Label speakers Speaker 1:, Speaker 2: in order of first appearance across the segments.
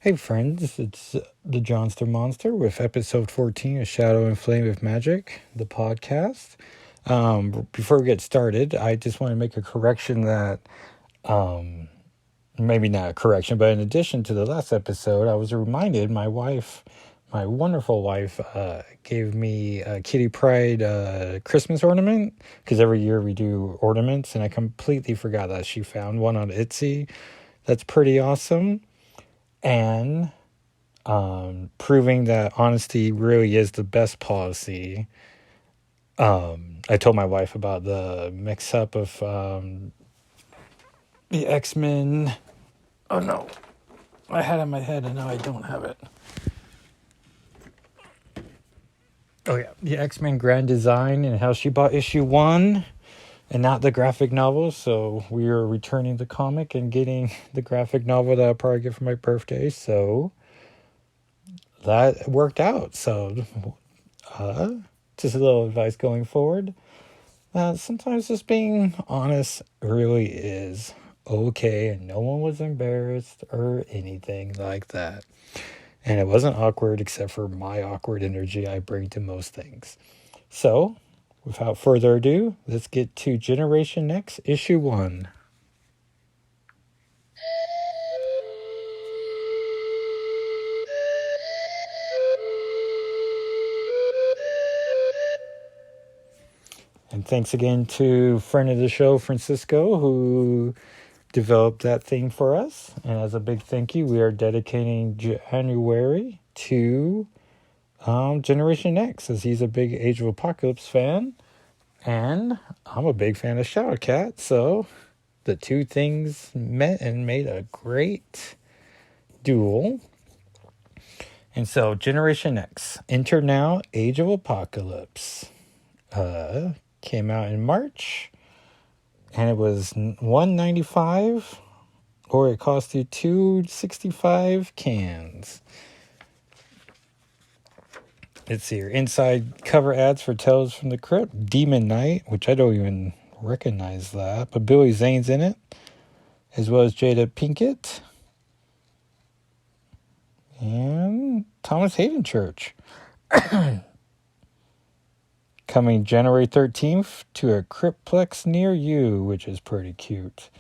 Speaker 1: Hey friends, it's the Johnster Monster with episode 14 of Shadow and Flame of Magic, the podcast. Before we get started, I just want to make a correction that, maybe not a correction, but in addition to the last episode, I was reminded my wife, my wonderful wife, gave me a Kitty Pride Christmas ornament, because every year we do ornaments, and I completely forgot that she found one on Etsy. That's pretty awesome. And proving that honesty really is the best policy. I told my wife about the mix up of the X-Men. Oh no, I had it in my head and now I don't have it. Oh yeah, the X-Men Grand Design and how she bought issue 1 and not the graphic novel. So we are returning the comic and getting the graphic novel that I'll probably get for my birthday. So that worked out. So just a little advice going forward. Sometimes just being honest really is okay, and no one was embarrassed or anything like that. And it wasn't awkward except for my awkward energy I bring to most things. So, without further ado, let's get to Generation X, issue 1. And thanks again to friend of the show, Francisco, who developed that theme for us. And as a big thank you, we are dedicating January to Generation X, as he's a big Age of Apocalypse fan. And I'm a big fan of Shadowcat. So the two things met and made a great duel. And so Generation X, Enter Now, Age of Apocalypse, came out in March. And it was $1.95, or it cost you $2.65 cans. Let's see here. Inside cover ads for Tales from the Crypt, Demon Knight, which I don't even recognize that, but Billy Zane's in it, as well as Jada Pinkett and Thomas Hayden Church. Coming January 13th to a Cryptplex near you, which is pretty cute.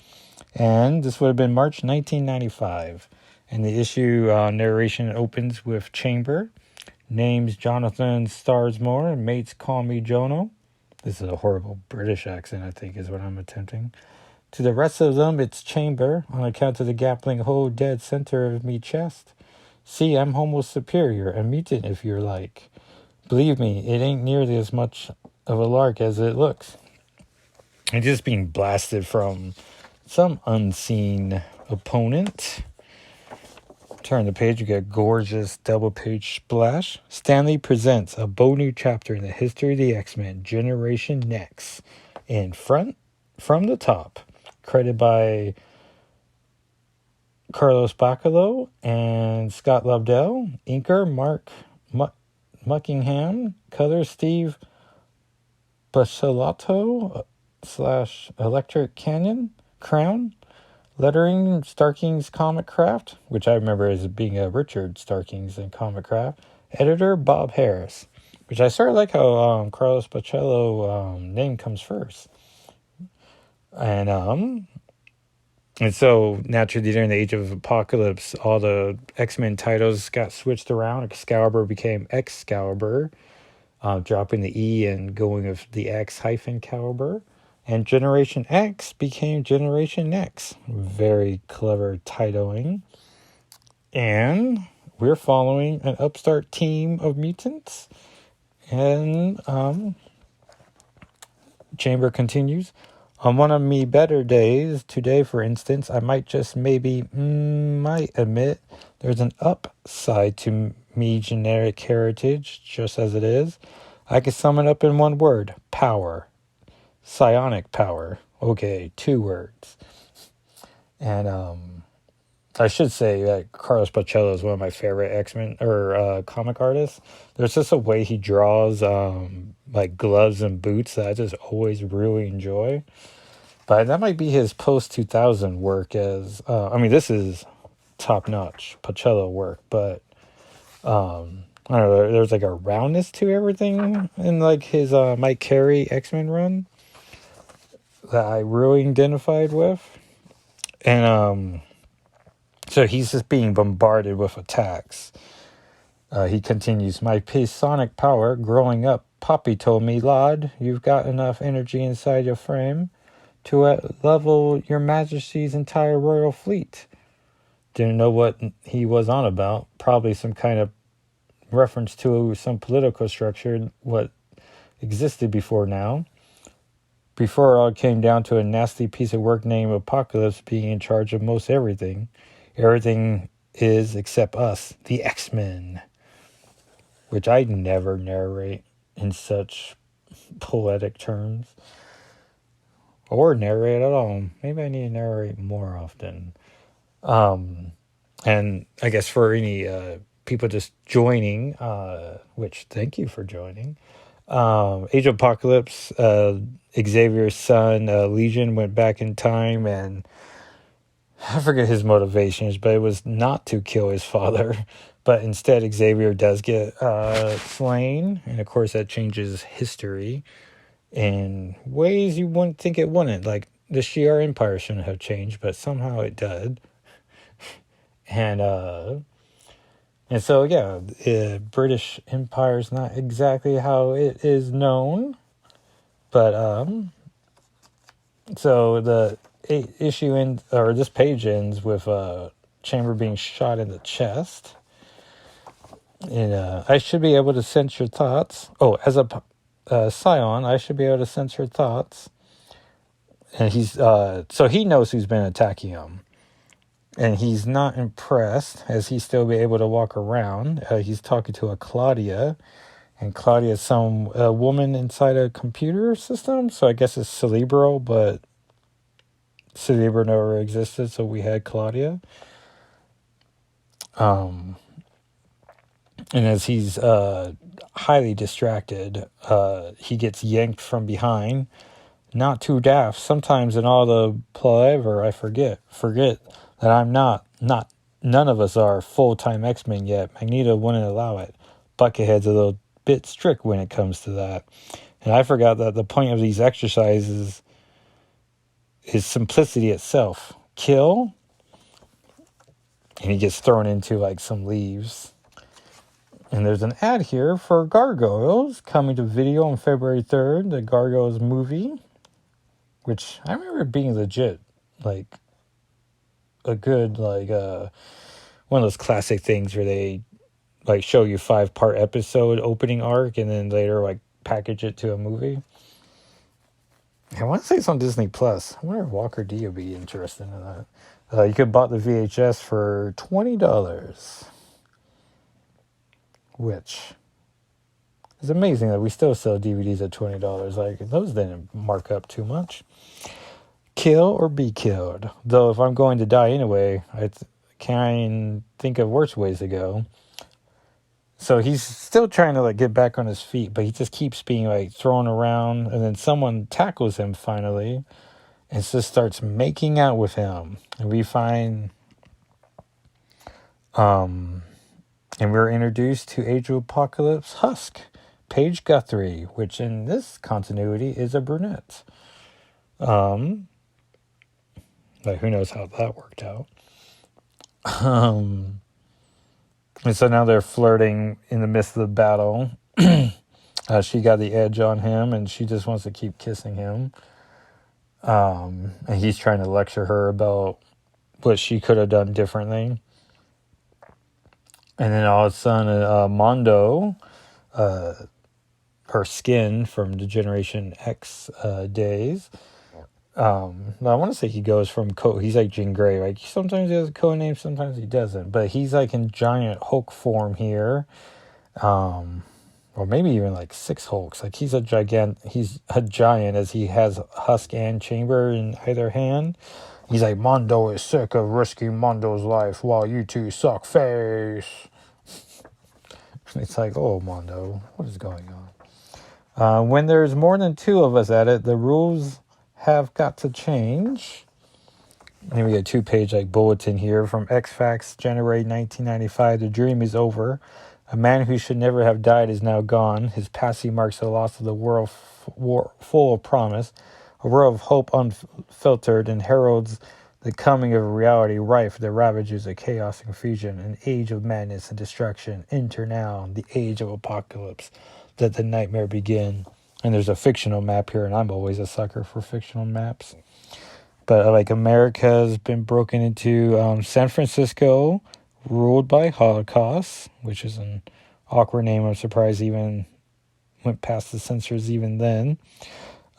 Speaker 1: And this would have been March 1995. And the issue narration opens with Chamber. Names Jonathan Starsmore, and mates call me Jono. This is a horrible British accent, I think, is what I'm attempting. To the rest of them, it's Chamber, on account of the gaping hole dead center of me chest. See, I'm homo superior, a mutant if you're like. Believe me, it ain't nearly as much of a lark as it looks. And just being blasted from some unseen opponent. Turn the page, you get gorgeous double page splash. Stanley presents a bold new chapter in the history of the X-Men, Generation X. In front, from the top, credited by Carlos Bacalo and Scott Lobdell. Inker Mark Muckingham. Color Steve Basilato / Electric Canyon Crown. Lettering Starkings Comic Craft, which I remember as being a Richard Starkings in Comic Craft. Editor Bob Harris, which I sort of like how Carlos Pacello name comes first. And so naturally during the Age of Apocalypse, all the X-Men titles got switched around. Excalibur became Excalibur, dropping the E and going with the X-Caliber. And Generation X became Generation X. Very clever titling. And we're following an upstart team of mutants. And Chamber continues. On one of me better days, today for instance, I might just might admit there's an upside to me generic heritage, just as it is. I can sum it up in one word: power. Psionic power. Okay, 2 words. And I should say that Carlos Pacello is one of my favorite X-Men or comic artists. There's just a way he draws like gloves and boots that I just always really enjoy. But that might be his post-2000 work as... this is top-notch Pacello work, but I don't know, there's like a roundness to everything in like his Mike Carey X-Men run that I really identified with. And so he's just being bombarded with attacks. He continues, my sonic power growing up, Poppy told me, Lad, you've got enough energy inside your frame to level your majesty's entire royal fleet. Didn't know what he was on about. Probably some kind of reference to some political structure, what existed before now. Before it all came down to a nasty piece of work named Apocalypse being in charge of most everything. Everything is except us, the X-Men. Which I never narrate in such poetic terms. Or narrate at all. Maybe I need to narrate more often. And I guess for any people just joining, which thank you for joining. Age of Apocalypse, Xavier's son, Legion, went back in time, and I forget his motivations, but it was not to kill his father. But instead, Xavier does get slain, and of course that changes history in ways you wouldn't think it wouldn't. Like, the Shi'ar Empire shouldn't have changed, but somehow it did. And so, yeah, British Empire is not exactly how it is known. But, so the issue ends, or this page ends with Chamber being shot in the chest. And I should be able to sense your thoughts. Oh, as a Scion, I should be able to sense your thoughts. And he's, so he knows who's been attacking him. And he's not impressed, as he still be able to walk around. He's talking to a Claudia, and Claudia is some woman inside a computer system. So I guess it's Cerebro, but Cerebro never existed, so we had Claudia. And as he's highly distracted, he gets yanked from behind. Not too daft. Sometimes in all the palaver, I forget that I'm not, none of us are full-time X-Men yet. Magneto wouldn't allow it. Buckethead's a little bit strict when it comes to that. And I forgot that the point of these exercises is simplicity itself. Kill, and he gets thrown into like some leaves. And there's an ad here for Gargoyles coming to video on February 3rd, the Gargoyles movie, which I remember being legit, like a good, like, one of those classic things where they like show you 5-part episode opening arc and then later like package it to a movie. I want to say it's on Disney Plus. I wonder if Walker D would be interested in that. You could buy the VHS for $20, which is amazing that we still sell DVDs at $20. Like, those didn't mark up too much. Kill or be killed. Though if I'm going to die anyway, I can think of worse ways to go. So he's still trying to like get back on his feet, but he just keeps being like thrown around, and then someone tackles him finally and just starts making out with him. And we find and we're introduced to Age of Apocalypse Husk, Paige Guthrie, which in this continuity is a brunette. Like, who knows how that worked out. And so now they're flirting in the midst of the battle. She got the edge on him, and she just wants to keep kissing him. And he's trying to lecture her about what she could have done differently. And then all of a sudden, Mondo, her skin from the Generation X days. I want to say he goes from he's like Jean Grey. Like, sometimes he has a code name, sometimes he doesn't. But he's like in giant Hulk form here, or maybe even like 6 Hulks. Like, he's a giant as he has Husk and Chamber in either hand. He's like, Mondo is sick of risking Mondo's life while you two suck face. It's like, oh, Mondo, what is going on? When there's more than 2 of us at it, the rules have got to change. then we get a 2-page bulletin here from X-Facts, January 1995. The dream is over. A man who should never have died is now gone. His passing marks the loss of the world full of promise, a world of hope unfiltered, and heralds the coming of a reality rife with the ravages of chaos and confusion, an age of madness and destruction. Enter now the age of apocalypse. Let the nightmare begin. And there's a fictional map here, and I'm always a sucker for fictional maps. But America's been broken into. San Francisco, ruled by Holocaust, which is an awkward name. I'm surprised even went past the censors even then.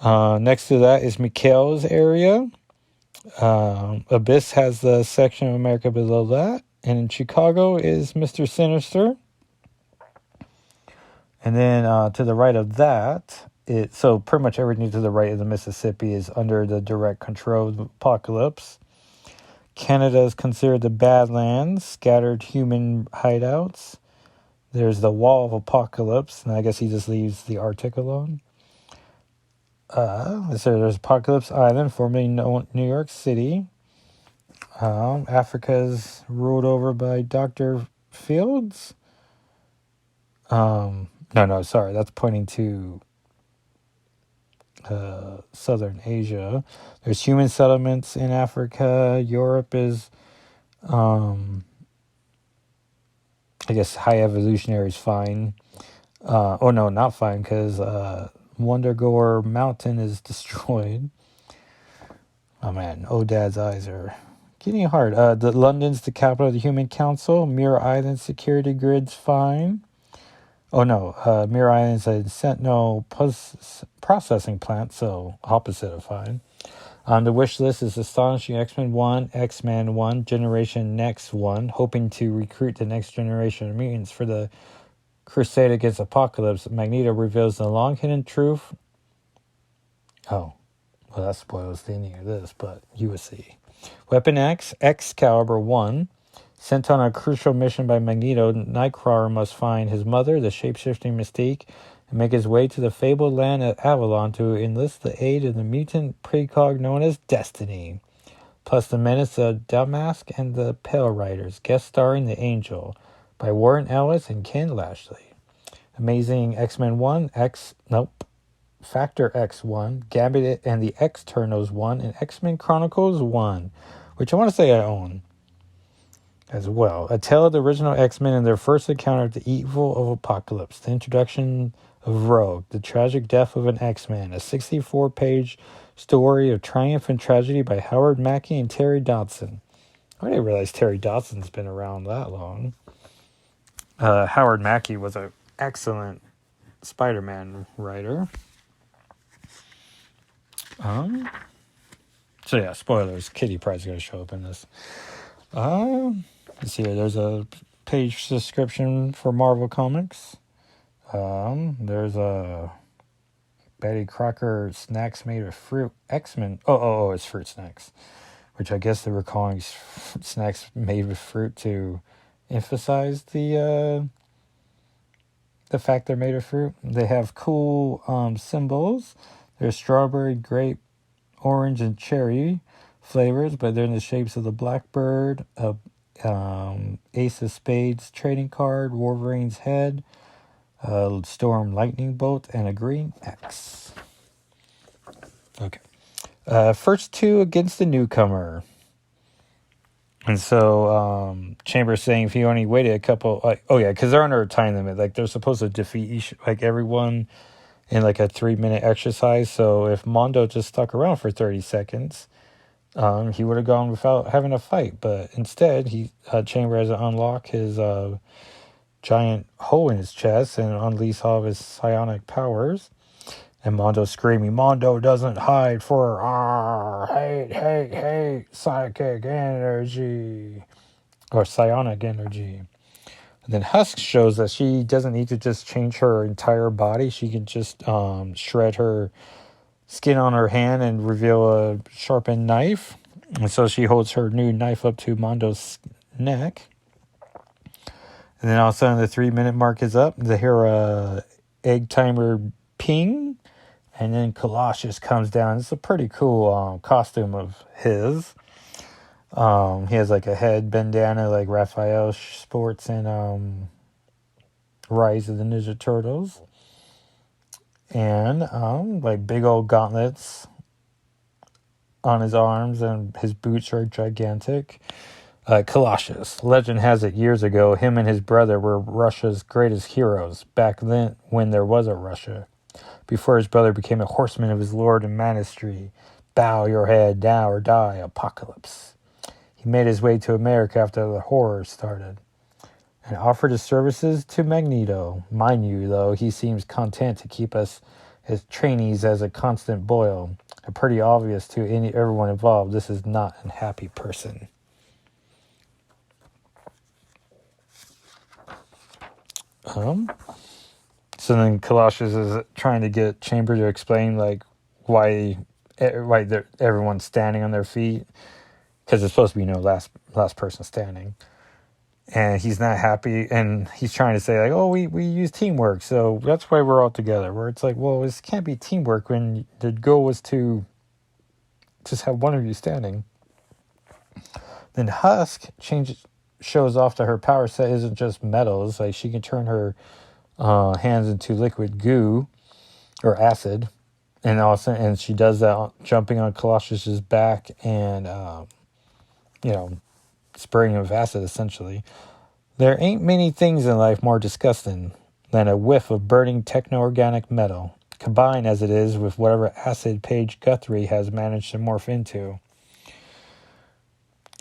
Speaker 1: Next to that is McHale's area. Abyss has the section of America below that. And in Chicago is Mr. Sinister. And then to the right of that, so pretty much everything to the right of the Mississippi is under the direct control of the apocalypse. Canada is considered the Badlands, scattered human hideouts. There's the Wall of Apocalypse, and I guess he just leaves the Arctic alone. There's Apocalypse Island, formerly New York City. Africa is ruled over by Dr. Fields. Sorry, that's pointing to Southern Asia. There's human settlements in Africa. Europe is, I guess, high evolutionary is fine. Not fine, because Wondergore Mountain is destroyed. Oh man, Dad's eyes are getting hard. The London's the capital of the Human Council. Mirror Island security grid's fine. Mirror Island's a Sentinel processing plant, so opposite of fine. On the wish list is Astonishing X-Men 1, X-Men 1, Generation Next 1, hoping to recruit the next generation of mutants for the crusade against Apocalypse. Magneto reveals the long-hidden truth. Oh, well, that spoils the ending of this, but you will see. Weapon X, Excalibur 1. Sent on a crucial mission by Magneto, Nightcrawler must find his mother, the shape-shifting Mystique, and make his way to the fabled land of Avalon to enlist the aid of the mutant precog known as Destiny, plus the menace of Damask and the Pale Riders, guest starring The Angel, by Warren Ellis and Ken Lashley. Amazing X-Men 1, Factor X1, Gambit and the X-Ternos 1, and X-Men Chronicles 1, which I want to say I own as well. A tale of the original X-Men and their first encounter with the evil of Apocalypse. The introduction of Rogue, the tragic death of an X-Man. A 64-page story of triumph and tragedy by Howard Mackie and Terry Dodson. I didn't realize Terry Dodson's been around that long. Howard Mackie was an excellent Spider-Man writer. Spoilers. Kitty Pryde's going to show up in this. Let's see here. There's a page description for Marvel Comics. There's a Betty Crocker snacks made of fruit. X-Men. It's fruit snacks, which I guess they were calling snacks made with fruit to emphasize the fact they're made of fruit. They have cool symbols. There's strawberry, grape, orange, and cherry flavors, but they're in the shapes of the Blackbird, Ace of Spades trading card, Wolverine's head, Storm Lightning Bolt, and a green X. Okay. First two against the newcomer. And so Chamber's saying if he only waited a couple, because they're under a time limit. They're supposed to defeat everyone in a 3-minute exercise. So if Mondo just stuck around for 30 seconds, he would have gone without having a fight. But instead, Chamber has to unlock his giant hole in his chest and unleash all of his psionic powers. And Mondo's screaming, "Mondo doesn't hide for hate, psychic energy." Or psionic energy. And then Husk shows that she doesn't need to just change her entire body. She can just shred her skin on her hand and reveal a sharpened knife. And so she holds her new knife up to Mondo's neck. And then all of a sudden the 3-minute mark is up. They hear a egg timer ping. And then Colossus comes down. It's a pretty cool costume of his. He has like a head bandana like Raphael sports in Rise of the Ninja Turtles. And like big old gauntlets on his arms, and his boots are gigantic. Colossus. Legend has it years ago, him and his brother were Russia's greatest heroes back then when there was a Russia. Before his brother became a horseman of his lord and ministry. Bow your head, now or die, apocalypse. He made his way to America after the horror started and offered his services to Magneto. Mind you, though, he seems content to keep us as trainees as a constant boil. Pretty obvious to everyone involved, this is not a happy person. So then Colossus is trying to get Chamber to explain like why everyone's standing on their feet, because it's supposed to be last person standing, and he's not happy, and he's trying to say like, oh, we use teamwork, so that's why we're all together. Where it's like, well, this can't be teamwork when the goal was to just have one of you standing. Then Husk shows off that her power set isn't just metals. Like she can turn her hands into liquid goo or acid, and she does that jumping on Colossus's back and spraying him with acid essentially. There ain't many things in life more disgusting than a whiff of burning techno-organic metal, combined as it is with whatever acid Paige Guthrie has managed to morph into.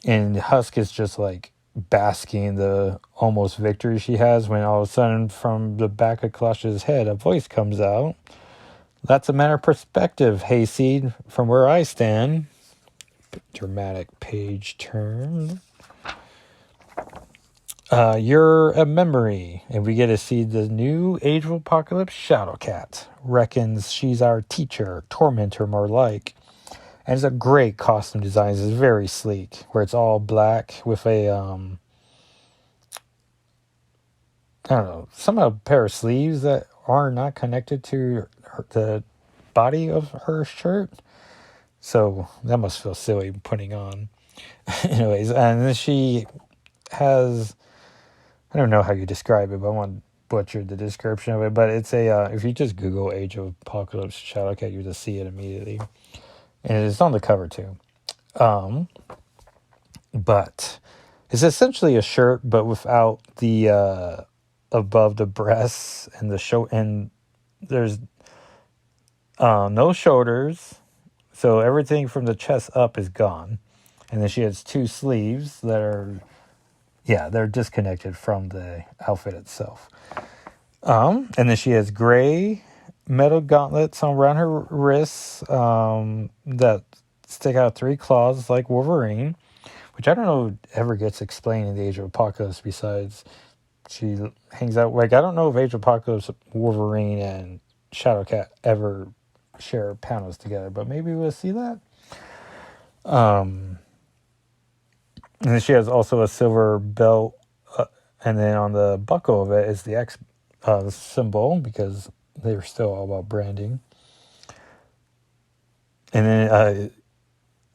Speaker 1: And Husk is just like basking in the almost victory she has when all of a sudden from the back of Colossus' head a voice comes out. That's a matter of perspective, Hayseed, from where I stand. Dramatic page turn. You're a memory, and we get to see the new Age of Apocalypse Shadowcat. Reckons she's our teacher, tormentor more like. And it's a great costume design. It's very sleek, where it's all black with a, somehow a pair of sleeves that are not connected to the body of her shirt. So that must feel silly putting on. Anyways, and then she has, I don't know how you describe it, but I won't butcher the description of it. But it's if you just Google Age of Apocalypse Shadowcat, you just see it immediately. And it's on the cover too. But it's essentially a shirt, but without the above the breasts and the show, and there's no shoulders, so everything from the chest up is gone. And then she has two sleeves that are, they're disconnected from the outfit itself. And then she has gray metal gauntlets around her wrists that stick out three claws like Wolverine, which I don't know ever gets explained in the Age of Apocalypse besides she hangs out. Like, I don't know if Age of Apocalypse, Wolverine, and Shadowcat ever share panels together, but maybe we'll see that. And then she has also a silver belt, and then on the buckle of it is the X symbol, because they're still all about branding. And then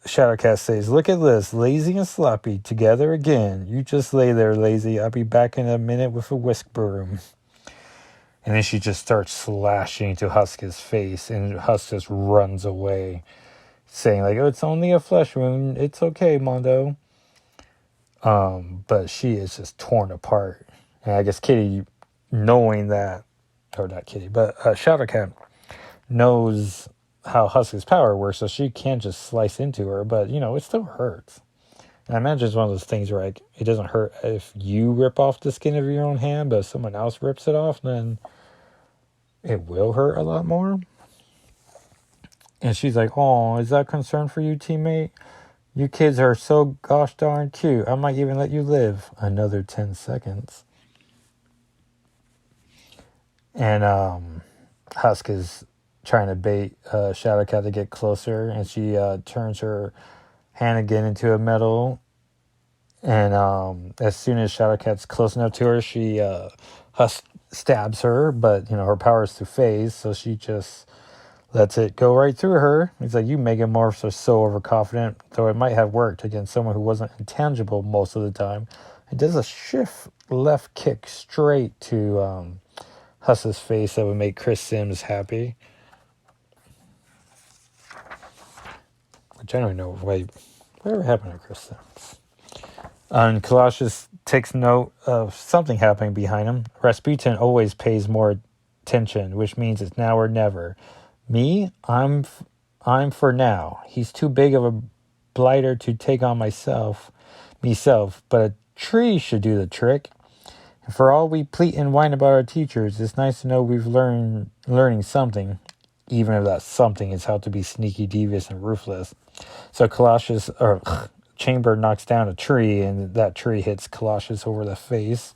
Speaker 1: Shadowcat says, look at this, lazy and sloppy, together again. You just lay there, lazy. I'll be back in a minute with a whisk broom. And then she just starts slashing into Husk's face, and Husk just runs away, saying like, oh, it's only a flesh wound. It's okay, Mondo. But she is just torn apart. And I guess Kitty, knowing that, or not Kitty, but Shadowcat knows how Husk's power works, so she can't just slice into her, but, it still hurts. And I imagine it's one of those things where, like, it doesn't hurt if you rip off the skin of your own hand, but if someone else rips it off, then it will hurt a lot more. And she's like, oh, is that concern for you, teammate? You kids are so gosh darn cute. I might even let you live another 10 seconds. And Husk is trying to bait Shadowcat to get closer, and she turns her hand again into a metal. And as soon as Shadowcat's close enough to her, she Husk stabs her, but her power is to phase, so she just lets it go right through her. He's like, you Megamorphs are so overconfident, though it might have worked against someone who wasn't intangible most of the time. It does a shift left kick straight to Husk's face that would make Chris Sims happy. Which I don't know. Wait, whatever happened to Chris Sims? And Colossus takes note of something happening behind him. Rasputin always pays more attention, which means it's now or never. Me, I'm for now. He's too big of a blighter to take on myself, but a tree should do the trick. And for all we pleat and whine about our teachers, it's nice to know we've learning something, even if that something is how to be sneaky, devious, and ruthless. So Chamber knocks down a tree, and that tree hits Colossus over the face.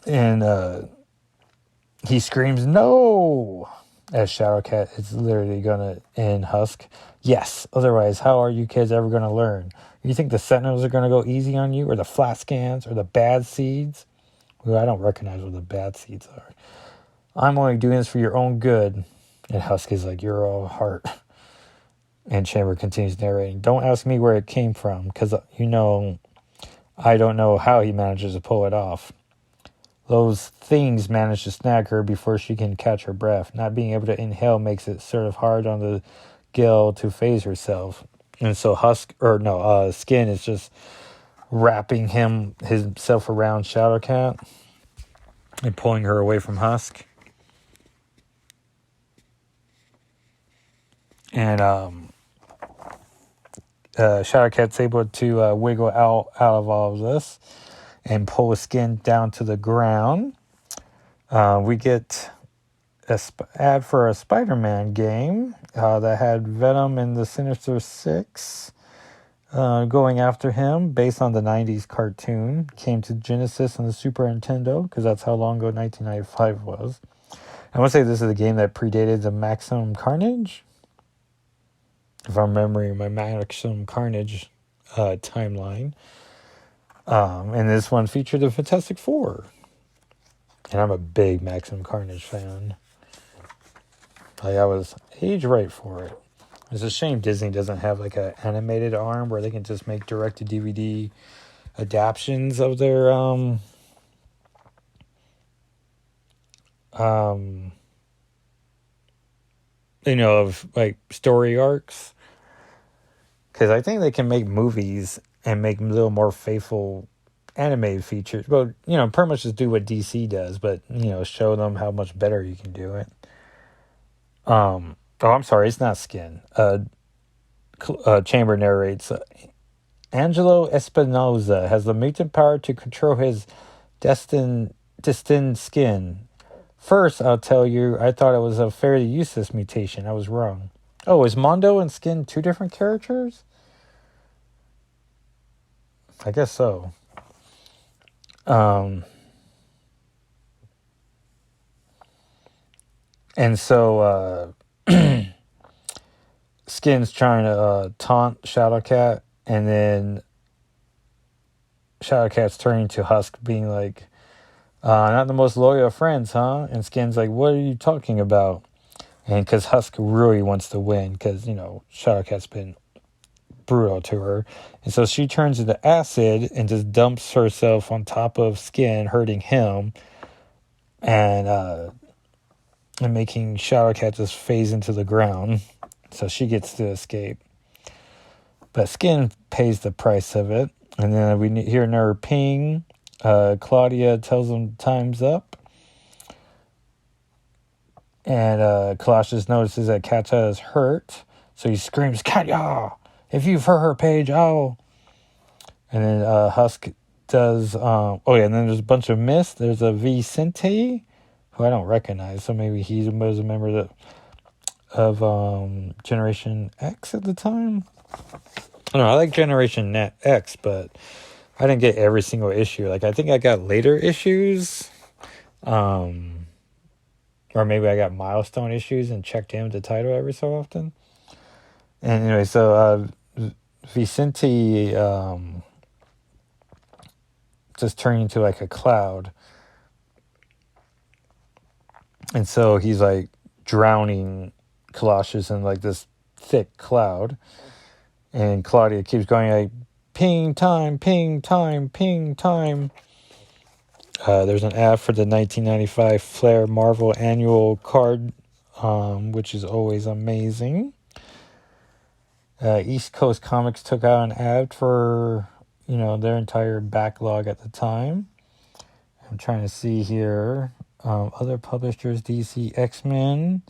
Speaker 1: And he screams, "No!" as Shadowcat is literally going to end Husk. Yes, otherwise, how are you kids ever going to learn? You think the Sentinels are going to go easy on you, or the Flat Scans, or the Bad Seeds? Well, I don't recognize what the Bad Seeds are. I'm only doing this for your own good. And Husk is like, you're all heart. And Chamber continues narrating, don't ask me where it came from, because, I don't know how he manages to pull it off. Those things manage to snag her before she can catch her breath. Not being able to inhale makes it sort of hard on the Gil to phase herself. And so Skin is just wrapping himself around Shadowcat and pulling her away from Husk. And Shadowcat's able to wiggle out of all of this and pull Skin down to the ground. We get an ad for a Spider-Man game that had Venom and the Sinister Six going after him based on the 90s cartoon. Came to Genesis and the Super Nintendo because that's how long ago 1995 was. I want to say this is a game that predated the Maximum Carnage. If I'm remembering my Maximum Carnage timeline. And this one featured the Fantastic Four. And I'm a big Maximum Carnage fan. I was age right for it. It's a shame Disney doesn't have like an animated arm where they can just make direct-to-DVD adaptions of their of like story arcs. Because I think they can make movies and make a little more faithful animated features. Well, pretty much just do what DC does, but, show them how much better you can do it. I'm sorry, it's not Skin. Chamber narrates, Angelo Espinosa has the mutant power to control his destined skin. First, I'll tell you, I thought it was a fairly useless mutation. I was wrong. Oh, is Mondo and Skin two different characters? I guess so. And so Skin's trying to taunt Shadowcat, and then Shadowcat's turning to Husk, being like, not the most loyal of friends, huh? And Skin's like, what are you talking about? And because Husk really wants to win, because, Shadowcat's been brutal to her. And so she turns into acid and just dumps herself on top of Skin, hurting him, and making Shadowcat just phase into the ground. So she gets to escape. But Skin pays the price of it. And then we hear another ping. Claudia tells him time's up. And Colossus notices that Katya is hurt. So he screams, Katya! If you've hurt her, Paige, oh. And then Husk does... and then there's a bunch of mist. There's a Vicente, who I don't recognize. So maybe he was a member of Generation X at the time. I don't know, I like Generation X, but I didn't get every single issue. Like, I think I got later issues. Or maybe I got milestone issues and checked in with the title every so often. And anyway, so Vicente just turned into like a cloud. And so he's like drowning Colossus in like this thick cloud. And Claudia keeps going like, ping time, ping time, ping time. There's an ad for the 1995 Flair Marvel annual card, which is always amazing. East Coast Comics took out an ad for, their entire backlog at the time. I'm trying to see here. Other publishers, DC, X-Men.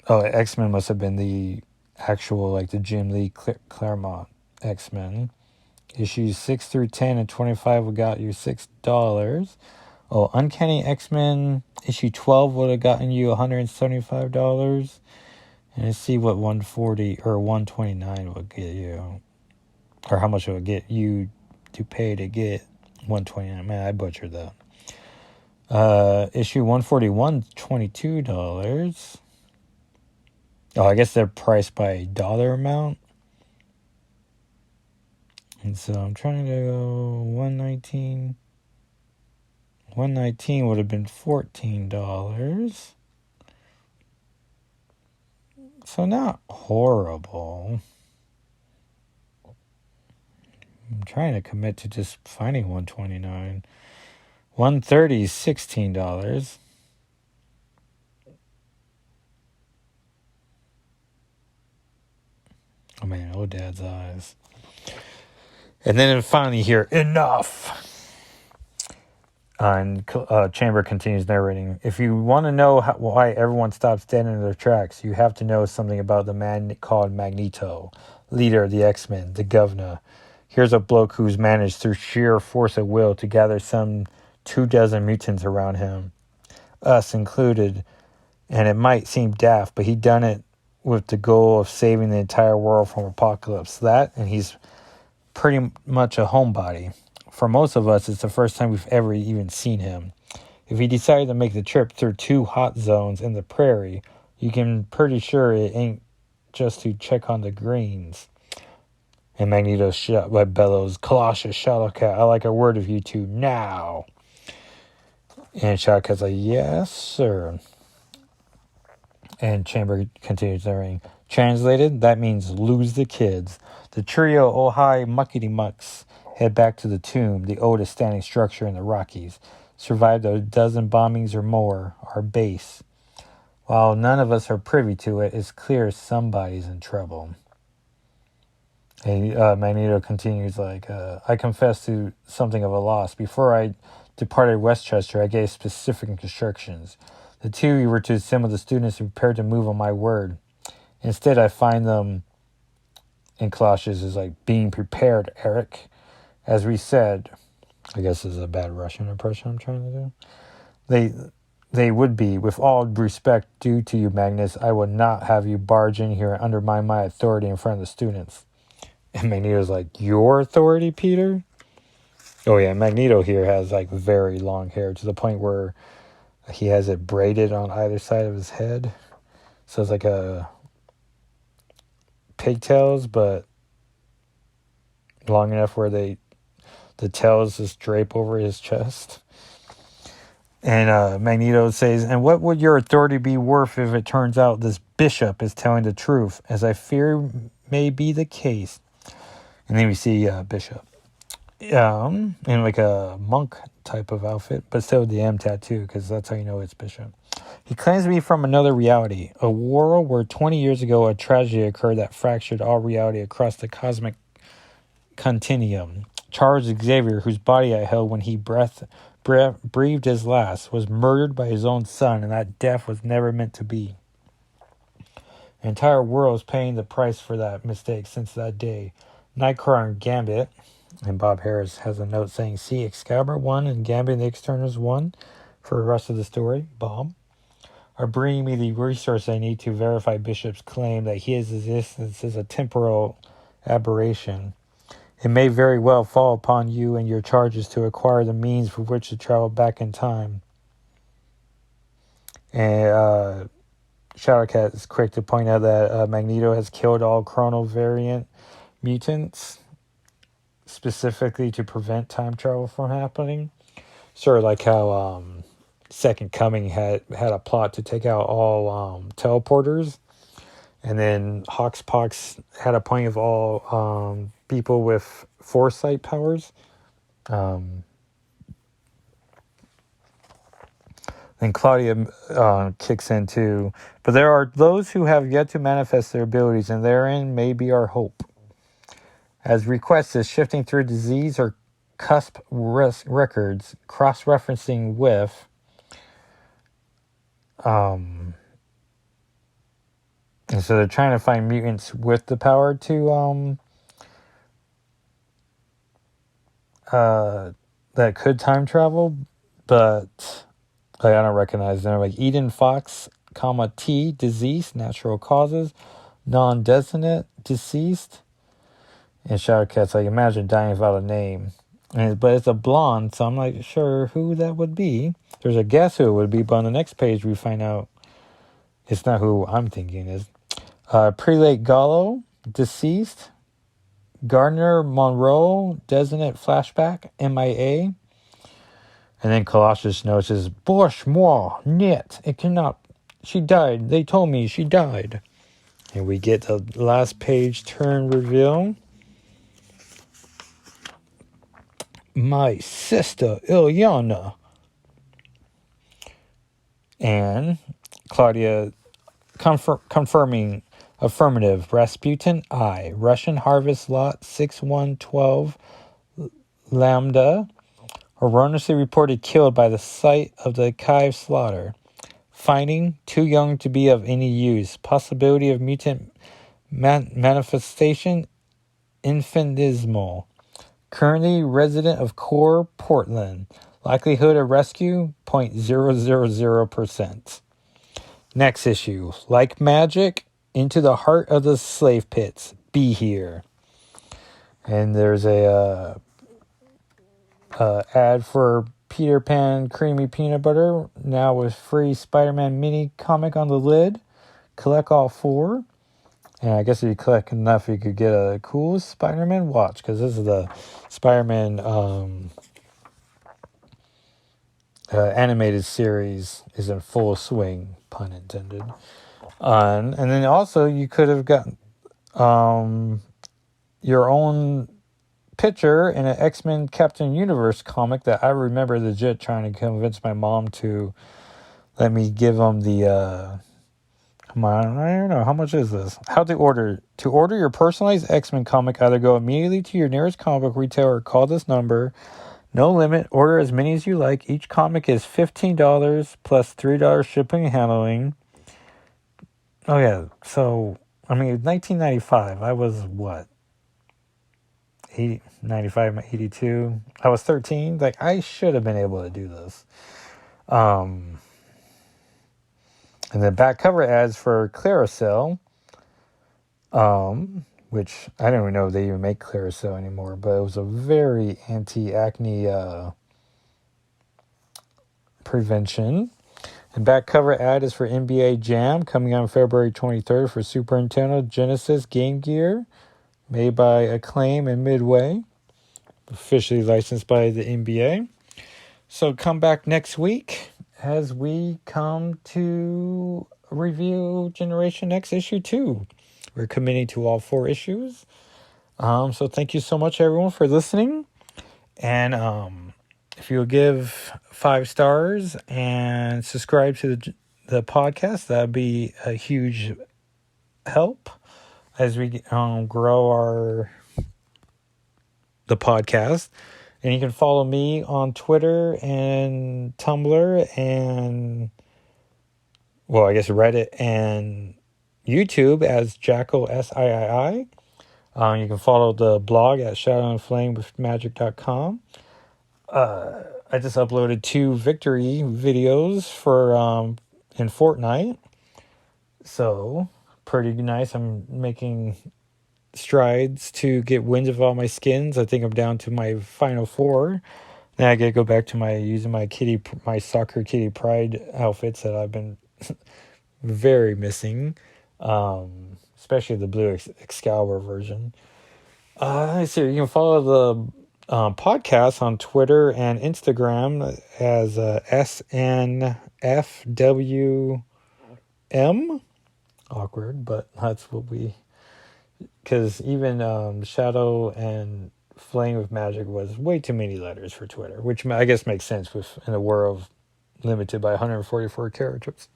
Speaker 1: Oh, X-Men must have been the actual, like the Jim Lee Claremont X-Men. Issues 6 through 10 and 25 would got you $6. Oh, Uncanny X-Men issue 12 would have gotten you $175. And let's see what 140 or 129 would get you. Or how much it would get you to pay to get 129. Man, I butchered that. Issue 141, $22. Oh, I guess they're priced by dollar amount. And so I'm trying to go 119. 119 would have been $14. So not horrible. I'm trying to commit to just finding 129. 130 is $16. Oh man, oh dad's eyes. And then finally here, enough. And Chamber continues narrating. If you want to know why everyone stops dead in their tracks, you have to know something about the man called Magneto, leader of the X-Men, the governor. Here's a bloke who's managed through sheer force of will to gather some 24 mutants around him, us included. And it might seem daft, but he done it with the goal of saving the entire world from apocalypse. That, and he's pretty much a homebody. For most of us, it's the first time we've ever even seen him. If he decided to make the trip through 2 hot zones in the prairie, you can pretty sure it ain't just to check on the greens. And Magneto bellows, Colossus, Shadowcat, I like a word of you two now. And Shadowcat's like, yes, sir. And Chamber continues narrating. Translated, that means lose the kids. The trio Ojai Muckety Mucks head back to the tomb, the oldest standing structure in the Rockies. Survived a dozen bombings or more, our base. While none of us are privy to it, it's clear somebody's in trouble. And Magneto continues like, I confess to something of a loss. Before I departed Westchester, I gave specific instructions. The two you were to assemble the students and prepare to move on my word. Instead, I find them, in Colossus, is like, being prepared, Eric. As we said, I guess this is a bad Russian impression I'm trying to do. They would be, with all respect due to you, Magnus, I would not have you barge in here and undermine my authority in front of the students. And Magneto's like, your authority, Peter? Oh yeah, Magneto here has like very long hair to the point where he has it braided on either side of his head. So it's like a pigtails, but long enough where the tails just drape over his chest. And Magneto says, and what would your authority be worth if it turns out this bishop is telling the truth, as I fear may be the case? And then we see Bishop in like a monk type of outfit, but still with the M tattoo, because that's how you know it's Bishop. He claims to be from another reality, a world where 20 years ago a tragedy occurred that fractured all reality across the cosmic continuum. Charles Xavier, whose body I held when he breathed his last, was murdered by his own son, and that death was never meant to be. The entire world is paying the price for that mistake since that day. Nightcrawler and Gambit, and Bob Harris has a note saying, see, Excalibur 1 and Gambit and the Externals 1 for the rest of the story, Bob, are bringing me the resource I need to verify Bishop's claim that his existence is a temporal aberration. It may very well fall upon you and your charges to acquire the means with which to travel back in time. And Shadowcat is quick to point out that Magneto has killed all chrono variant mutants, specifically to prevent time travel from happening. Sort of like how Second Coming had a plot to take out all teleporters, and then Hoxpox had a point of all people with foresight powers. Then Claudia kicks in too. But there are those who have yet to manifest their abilities, and therein may be our hope. As request is shifting through disease or cusp records, cross-referencing with and so they're trying to find mutants with the power to that could time travel, but I don't recognize them. Like Eden Fox, T, deceased, natural causes, non-designate, deceased, and Shadowcat's like, imagine dying without a name. But it's a blonde, so I'm not sure who that would be. There's a guess who it would be, but on the next page we find out it's not who I'm thinking is. Prelate Gallo, deceased. Gardner Monroe, designate flashback, MIA. And then Colossus notices, Bosh moi, niet, it cannot. She died. They told me she died. And we get the last page turn reveal. My sister, Ilyana. And Claudia confirming affirmative. Rasputin, I. Russian harvest lot 6112 Lambda. Erroneously reported killed by the site of the Kiev slaughter. Finding too young to be of any use. Possibility of mutant manifestation infinitesimal. Currently resident of Core, Portland. Likelihood of rescue 0.000%. Next issue. Like magic, into the heart of the slave pits. Be here. And there's a ad for Peter Pan Creamy Peanut Butter, now with free Spider-Man mini comic on the lid. Collect all 4. And I guess if you collect enough, you could get a cool Spider-Man watch, because this is the Spider-Man animated series is in full swing, pun intended. And then also you could have gotten your own picture in an X-Men Captain Universe comic that I remember legit trying to convince my mom to let me give them the come on, I don't know, how much is this? How to order. To order your personalized X-Men comic, either go immediately to your nearest comic book retailer or call this number. No limit, order as many as you like. Each comic is $15 plus $3 shipping and handling. Oh yeah, so I mean 1995, I was what? 95, 82. I was 13. Like, I should have been able to do this. And the back cover ads for Claricel, which I don't even know if they even make Claricel anymore, but it was a very anti-acne prevention. And back cover ad is for NBA Jam, coming on February 23rd for Super Nintendo, Genesis, Game Gear, made by Acclaim and Midway, officially licensed by the NBA. So come back next week as we come to review Generation X issue 2. We're committing to all 4 issues. So thank you so much, everyone, for listening. And if you'll give 5 stars and subscribe to the podcast, that'd be a huge help as we grow the podcast. And you can follow me on Twitter and Tumblr and, well, I guess Reddit and YouTube as Jackal SIII. You can follow the blog at shadowandflamewithmagic.com. I just uploaded 2 victory videos for in Fortnite. So, pretty nice. I'm making strides to get wins of all my skins. I think I'm down to my final 4. Then I gotta go back to using my soccer kitty pride outfits that I've been very missing, especially the blue Excalibur version. Let's see. You can follow podcast on Twitter and Instagram as SNFWM. Awkward, but that's what we... Because even Shadow and Flame of Magic was way too many letters for Twitter, which I guess makes sense with in a world limited by 144 characters.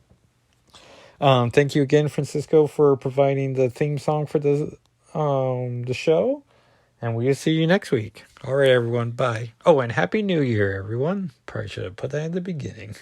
Speaker 1: Thank you again, Francisco, for providing the theme song for the show. And we'll see you next week. All right, everyone. Bye. Oh, and Happy New Year, everyone. Probably should have put that in the beginning.